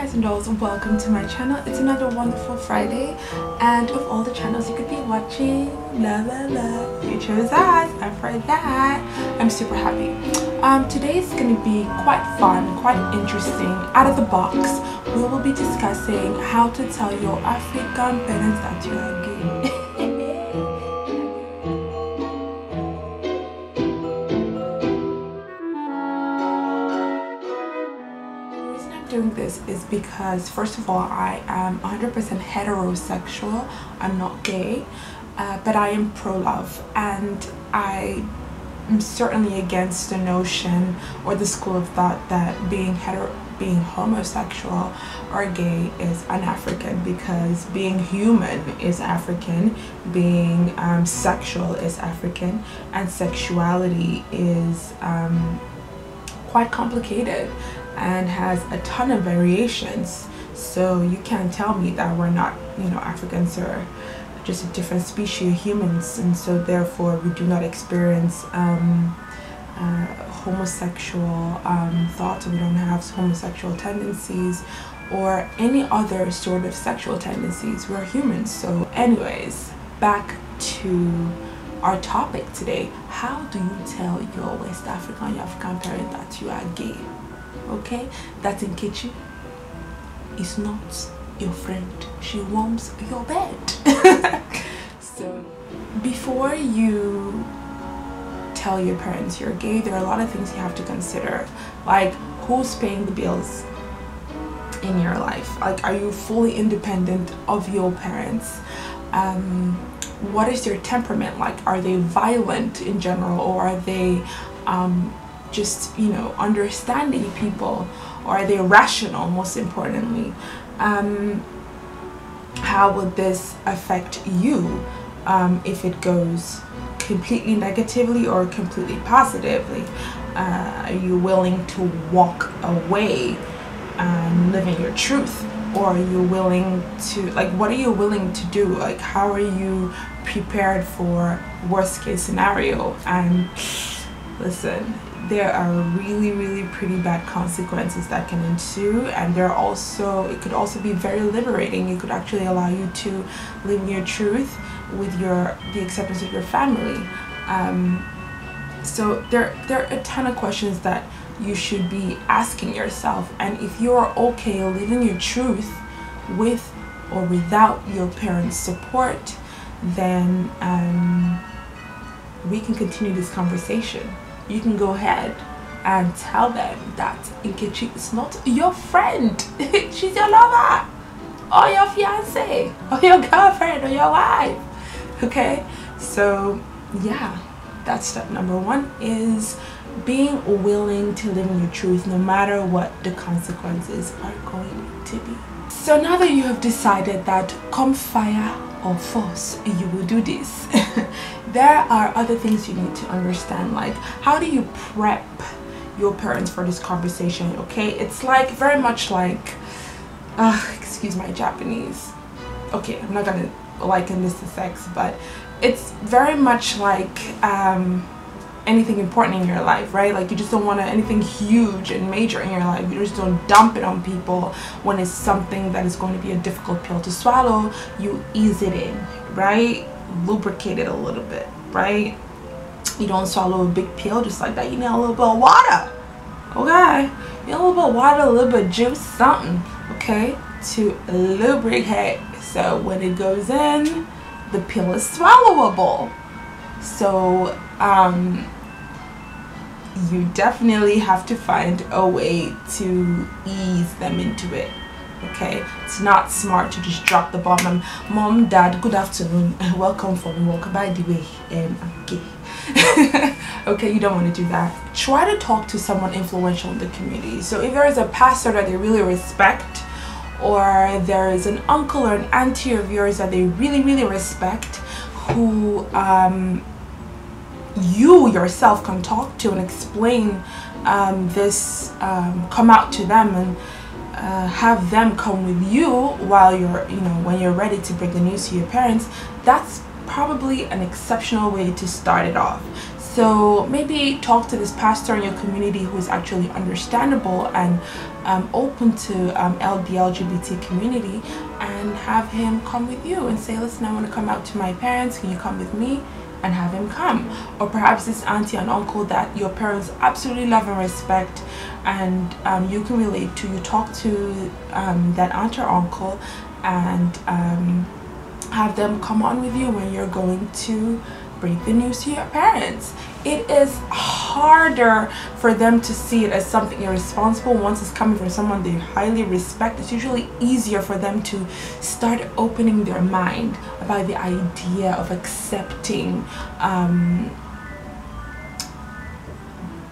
guys and dolls, welcome to my channel. It's another wonderful Friday, and of all the channels you could be watching, la la la, you chose us, and for that I'm super happy. Today is going to be quite fun, quite interesting. Out of the box, we will be discussing how to tell your African parents that you are gay. Doing this is because, first of all, I am 100% heterosexual. I'm not gay, but I am pro-love, and I am certainly against the notion or the school of thought that being homosexual or gay is un-African, because being human is African, being sexual is African, and sexuality is quite complicated and has a ton of variations. So you can't tell me that we're not, Africans are just a different species of humans, and so therefore we do not experience homosexual thoughts, or we don't have homosexual tendencies or any other sort of sexual tendencies. We're humans. So anyways, back to our topic today. How do you tell your West African parent that you are gay? Okay, that's Nkechi. Is not your friend. She warms your bed. So before you tell your parents you're gay, there are a lot of things you have to consider, like who's paying the bills in your life. Like, are you fully independent of your parents? What is their temperament like? Are they violent in general, or are they just understanding people, or are they rational? Most importantly, how would this affect you if it goes completely negatively or completely positively? Are you willing to walk away and live in your truth, or are you willing to, like, what are you willing to do? Like, how are you prepared for worst case scenario? And listen, there are really pretty bad consequences that can ensue, and it could also be very liberating. It could actually allow you to live in your truth with the acceptance of your family. So there are a ton of questions that you should be asking yourself, and if you're okay living your truth with or without your parents' support, then we can continue this conversation. You can go ahead and tell them that Nkechi is not your friend. She's your lover, or your fiance, or your girlfriend, or your wife. Okay, so yeah, that's step number one, is being willing to live in your truth no matter what the consequences are going to be. So now that you have decided that come fire or force you will do this, there are other things you need to understand, like how do you prep your parents for this conversation. Okay, it's like very much like excuse my Japanese, okay, I'm not gonna liken this to sex, but it's very much like anything important in your life, right? Like, you just don't want anything huge and major in your life. You just don't dump it on people. When it's something that is going to be a difficult pill to swallow, you ease it in, right? Lubricate it a little bit, right? You don't swallow a big pill just like that. You need a little bit of water, okay? You need a little bit of water, a little bit of juice, something, okay, to lubricate, so when it goes in, the pill is swallowable. So you definitely have to find a way to ease them into it. Okay, it's not smart to just drop the bomb and mom, dad, good afternoon, welcome from work, by the way, I'm gay. Okay, you don't want to do that. Try to talk to someone influential in the community. So if there is a pastor that they really respect, or there is an uncle or an auntie of yours that they really respect, who you yourself can talk to and explain this, come out to them and have them come with you while you're, when you're ready to break the news to your parents. That's probably an exceptional way to start it off. So maybe talk to this pastor in your community who is actually understandable and open to the LGBT community, and have him come with you and say, listen, I want to come out to my parents, can you come with me? And have him come. Or perhaps this auntie and uncle that your parents absolutely love and respect, and you can relate to, you talk to that aunt or uncle, and have them come on with you when you're going to break the news to your parents. It is harder for them to see it as something irresponsible once it's coming from someone they highly respect. It's usually easier for them to start opening their mind about the idea of accepting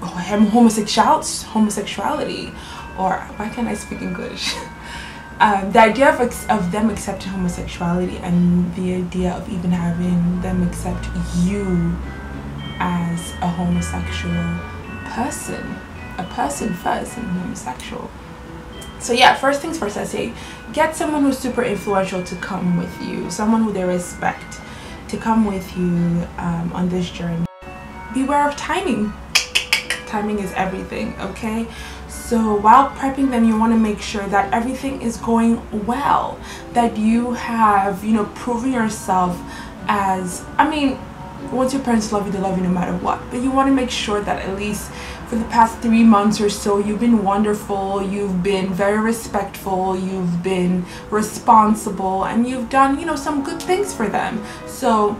homosexuality, or why can't I speak English? The idea of them accepting homosexuality, and the idea of even having them accept you as a homosexual person, a person first and homosexual. So yeah, first things first, I say get someone who's super influential to come with you, someone who they respect to come with you on this journey. Beware of timing. Timing is everything, okay? So while prepping them, you want to make sure that everything is going well, that you have, you know, proven yourself as, I mean, once your parents love you, they love you no matter what, but you want to make sure that at least for the past 3 months or so, you've been wonderful, you've been very respectful, you've been responsible, and you've done, you know, some good things for them. So,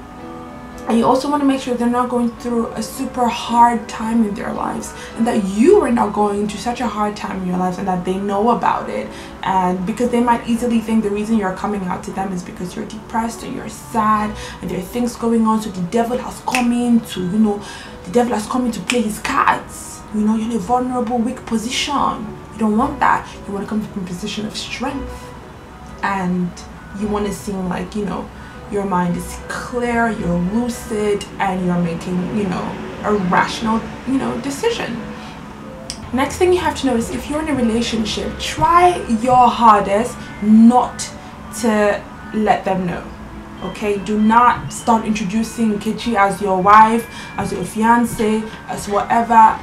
and you also want to make sure they're not going through a super hard time in their lives, and that you are not going through such a hard time in your lives, and that they know about it. And because they might easily think the reason you're coming out to them is because you're depressed or you're sad and there are things going on, so the devil has come in to, you know, the devil has come in to play his cards. You know, you're in a vulnerable, weak position. You don't want that. You want to come from a position of strength, and you want to seem like, you know, your mind is clear, you're lucid, and you're making, you know, a rational, you know, decision. Next thing you have to know is, if you're in a relationship, try your hardest not to let them know. Okay, do not start introducing Kichi as your wife, as your fiance, as whatever.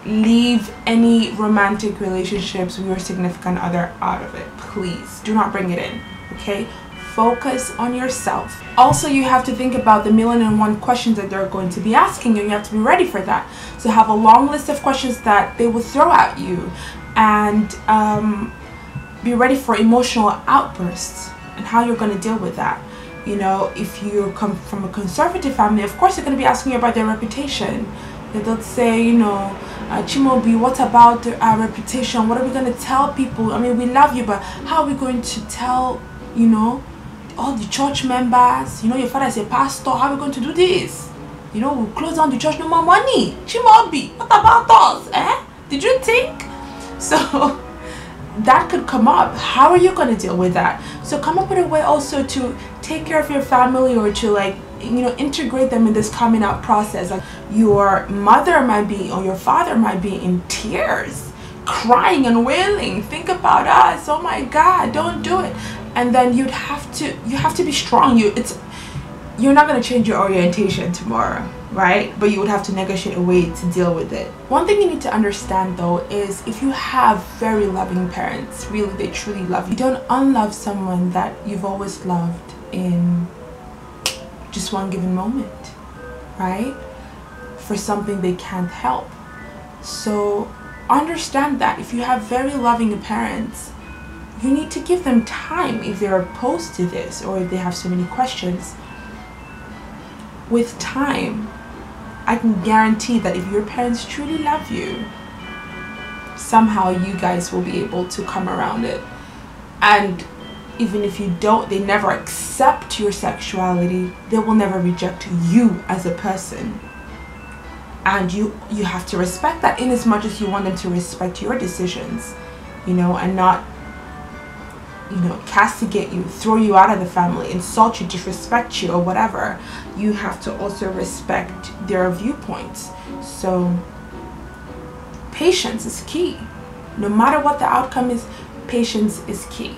Leave any romantic relationships with your significant other out of it. Please do not bring it in. Okay, focus on yourself. Also, you have to think about the 1,000,001 questions that they're going to be asking you. You have to be ready for that. So have a long list of questions that they will throw at you, and be ready for emotional outbursts and how you're going to deal with that. You know, if you come from a conservative family, of course they're going to be asking you about their reputation. They'll say, you know, Chimobi, what about our reputation? What are we going to tell people? I mean, we love you, but how are we going to tell, you know, all the church members? You know, your father is a pastor. How are we going to do this? You know, we'll close down the church, no more money. Chimobi, what about us? Eh? Did you think? So that could come up. How are you going to deal with that? So come up with a way also to take care of your family, or to, like, you know, integrate them in this coming out process. Like, your mother might be, or your father might be in tears, crying and wailing, think about us, oh my God, don't do it. And then you have to be strong. You're not going to change your orientation tomorrow, right? But you would have to negotiate a way to deal with it. One thing you need to understand though is, if you have very loving parents, really they truly love you, don't unlove someone that you've always loved in just one given moment, right? For something they can't help. So understand that if you have very loving parents, you need to give them time if they're opposed to this, or if they have so many questions. With time, I can guarantee that if your parents truly love you, somehow you guys will be able to come around it. And even if you don't, they never accept your sexuality, they will never reject you as a person. And you have to respect that, in as much as you want them to respect your decisions, you know, and not, you know, castigate you, throw you out of the family, insult you, disrespect you, or whatever. You have to also respect their viewpoints. So patience is key. No matter what the outcome is, patience is key.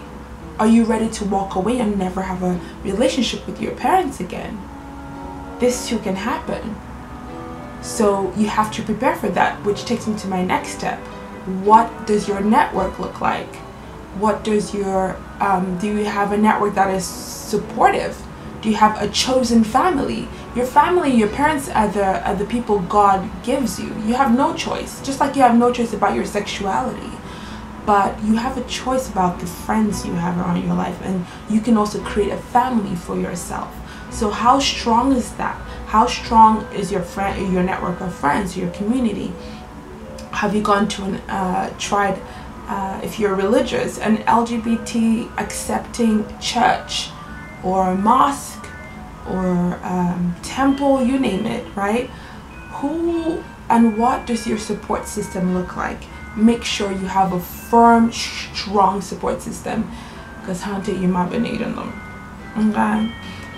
Are you ready to walk away and never have a relationship with your parents again? This too can happen. So you have to prepare for that, which takes me to my next step. What does your network look like? What does your do you have a network that is supportive? Do you have a chosen family? Your family, your parents are the people God gives you. You have no choice, just like you have no choice about your sexuality, but you have a choice about the friends you have around your life, and you can also create a family for yourself. So how strong is that? How strong is your network of friends, your community? Have you gone to tried, if you're religious, an LGBT accepting church or mosque or temple, you name it, right? Who and what does your support system look like? Make sure you have a firm, strong support system, because you might be needing them. Okay?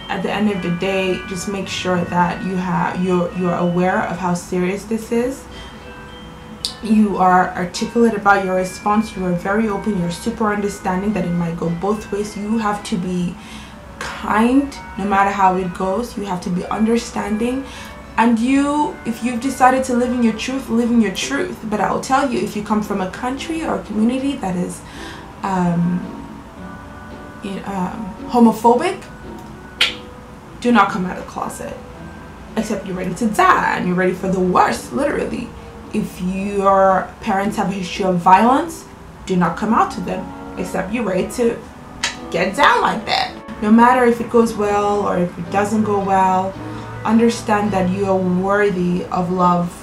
At the end of the day, just make sure that you're aware of how serious this is. You are articulate about your response. You are very open. You're super understanding that it might go both ways. You have to be kind no matter how it goes. You have to be understanding. And if you've decided to live in your truth, live in your truth. But I'll tell you, if you come from a country or a community that is homophobic, do not come out of the closet, except you're ready to die and you're ready for the worst, literally. If your parents have a history of violence, do not come out to them, except you're ready to get down like that. No matter if it goes well or if it doesn't go well, understand that you are worthy of love.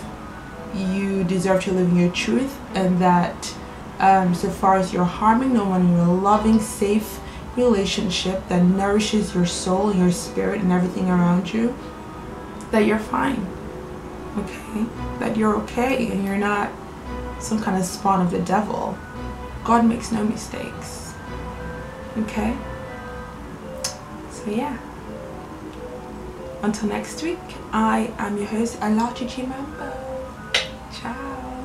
You deserve to live in your truth, and that so far as you're harming no one, you're a loving, safe relationship that nourishes your soul and your spirit and everything around you, that you're fine. Okay? That you're okay and you're not some kind of spawn of the devil. God makes no mistakes. Okay? So yeah. Until next week, I am your host, LGBTQ. Ciao.